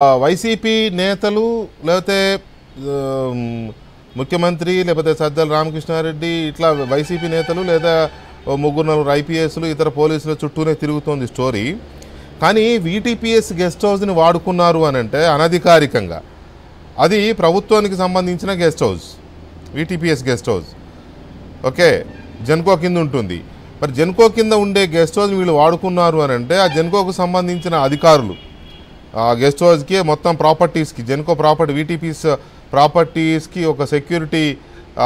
YCP నేతలు లేకపోతే ముఖ్యమంత్రి లేకపోతే సజ్జల రామకృష్ణారెడ్డి ఇట్లా వైసీపీ నేతలు లేదా ముగ్గురు నలుగురు ఐపీఎస్లు ఇతర పోలీసుల చుట్టూనే తిరుగుతోంది స్టోరీ. కానీ వీటీపీఎస్ గెస్ట్ హౌస్ని వాడుకున్నారు అని అంటే అనధికారికంగా అది ప్రభుత్వానికి సంబంధించిన guest house, VTPS guest house. Okay, Genco కింద ఉంటుంది. మరి జెన్కో కింద ఉండే గెస్ట్ హౌస్ని వీళ్ళు వాడుకున్నారు అని అంటే ఆ జెన్కోకు సంబంధించిన అధికారులు ఆ గెస్ట్ హౌస్కి మొత్తం ప్రాపర్టీస్కి జెన్కో ప్రాపర్టీ వీటీపీఎస్ ప్రాపర్టీస్కి ఒక సెక్యూరిటీ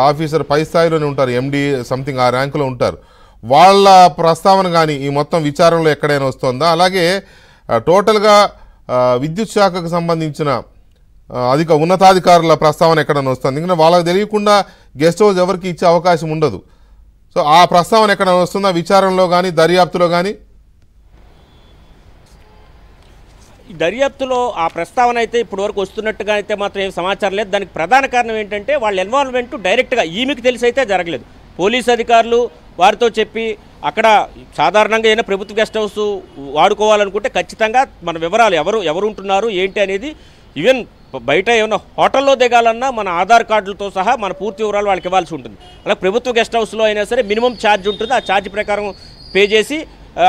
ఆఫీసర్ పై స్థాయిలోనే ఉంటారు, ఎండి సంథింగ్ ఆ ర్యాంకులో ఉంటారు. వాళ్ళ ప్రస్తావన కానీ ఈ మొత్తం విచారణలో ఎక్కడైనా వస్తుందా? అలాగే టోటల్గా విద్యుత్ శాఖకు సంబంధించిన ఉన్నతాధికారుల ప్రస్తావన ఎక్కడైనా వస్తుంది. ఎందుకంటే వాళ్ళకి తెలియకుండా గెస్ట్ హౌస్ ఎవరికి ఇచ్చే అవకాశం ఉండదు. సో ఆ ప్రస్తావన ఎక్కడైనా వస్తుందా విచారణలో కానీ దర్యాప్తులో కానీ? దర్యాప్తులో ఆ ప్రస్తావన అయితే ఇప్పటి వరకు వస్తున్నట్టుగా అయితే మాత్రం ఏం సమాచారం లేదు. దానికి ప్రధాన కారణం ఏంటంటే వాళ్ళ ఇన్వాల్వ్మెంట్ డైరెక్ట్గా ఈమెకి తెలిసి అయితే జరగలేదు. పోలీస్ అధికారులు వారితో చెప్పి అక్కడ సాధారణంగా ఏదైనా ప్రభుత్వ గెస్ట్ హౌస్ వాడుకోవాలనుకుంటే ఖచ్చితంగా మన వివరాలు ఎవరు ఉంటున్నారు ఏంటి అనేది, ఈవెన్ బయట ఏమైనా హోటల్లో దిగాలన్నా మన ఆధార్ కార్డులతో సహా మన పూర్తి వివరాలు వాళ్ళకి ఇవ్వాల్సి ఉంటుంది. అలా ప్రభుత్వ గెస్ట్ హౌస్లో అయినా సరే మినిమం ఛార్జ్ ఉంటుంది. ఆ ఛార్జ్ ప్రకారం పే చేసి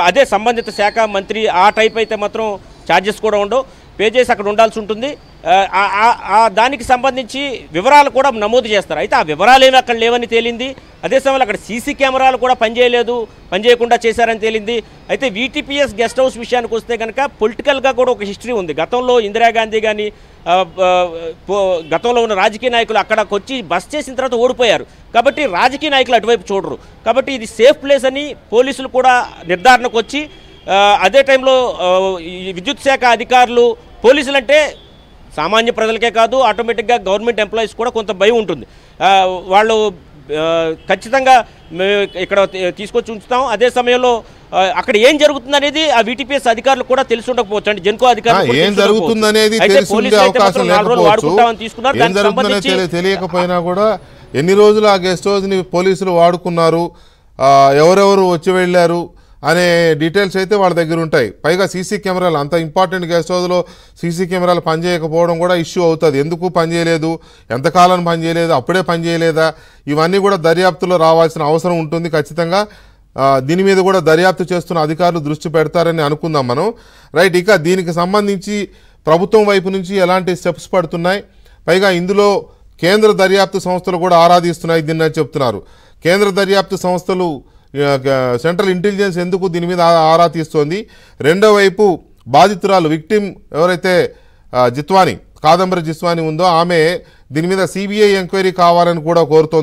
అదే సంబంధిత శాఖ మంత్రి ఆ టైప్ అయితే మాత్రం ఛార్జెస్ కూడా ఉండవు, పే చేసి అక్కడ ఉండాల్సి ఉంటుంది. దానికి సంబంధించి వివరాలు కూడా నమోదు చేస్తారు. అయితే ఆ వివరాలు ఏమి అక్కడ లేవని తేలింది. అదే సమయంలో అక్కడ సీసీ కెమెరాలు కూడా పనిచేయకుండా చేశారని తేలింది. అయితే వీటీపీఎస్ గెస్ట్ హౌస్ విషయానికి వస్తే కనుక పొలిటికల్గా కూడా ఒక హిస్టరీ ఉంది. గతంలో ఇందిరాగాంధీ కానీ గతంలో ఉన్న రాజకీయ నాయకులు అక్కడికి వచ్చి బస్ చేసిన తర్వాత ఓడిపోయారు. కాబట్టి రాజకీయ నాయకులు అటువైపు చూడరు. కాబట్టి ఇది సేఫ్ ప్లేస్ అని పోలీసులు కూడా నిర్ధారణకు వచ్చి అదే టైంలో విద్యుత్ శాఖ అధికారులు, పోలీసులు అంటే సామాన్య ప్రజలకే కాదు ఆటోమేటిక్గా గవర్నమెంట్ ఎంప్లాయీస్ కూడా కొంత భయం ఉంటుంది. వాళ్ళు ఖచ్చితంగా ఇక్కడ తీసుకొచ్చి ఉంచుతాం. అదే సమయంలో అక్కడ ఏం జరుగుతుంది అనేది ఆ వీటీపీఎస్ అధికారులు కూడా తెలిసి ఉండకపోవచ్చు. అంటే జెన్కో అధికారులు తెలియకపోయినా కూడా ఎన్ని రోజులు ఆ గెస్ట్ హౌస్ని పోలీసులు వాడుకున్నారు, ఎవరెవరు వచ్చి వెళ్ళారు అనే డీటెయిల్స్ అయితే వాళ్ళ దగ్గర ఉంటాయి. పైగా సీసీ కెమెరాలు, అంత ఇంపార్టెంట్ గెస్ట్ హౌస్లో సీసీ కెమెరాలు పనిచేయకపోవడం కూడా ఇష్యూ అవుతుంది. ఎందుకు పనిచేయలేదు, ఎంతకాలం పనిచేయలేదు, అప్పుడే పనిచేయలేదా, ఇవన్నీ కూడా దర్యాప్తులో రావాల్సిన అవసరం ఉంటుంది. ఖచ్చితంగా దీని మీద కూడా దర్యాప్తు చేస్తున్న అధికారులు దృష్టి పెడతారని అనుకుందాం మనం. రైట్, ఇక దీనికి సంబంధించి ప్రభుత్వం వైపు నుంచి ఎలాంటి స్టెప్స్ పడుతున్నాయి, పైగా ఇందులో కేంద్ర దర్యాప్తు సంస్థలు కూడా ఆరాధిస్తున్నాయి దీన్ని అని చెప్తున్నారు. కేంద్ర దర్యాప్తు సంస్థలు సెంట్రల్ ఇంటెలిజెన్స్ ఎందుకు దీని మీద ఆరా తీస్తోంది? రెండో వైపు బాధితురాలు విక్టిమ్ ఎవరైతే కాదంబరి జిస్వాని ఉందో ఆమె దీని మీద సిబిఐ ఎంక్వైరీ కావాలని కూడా కోరుతోంది.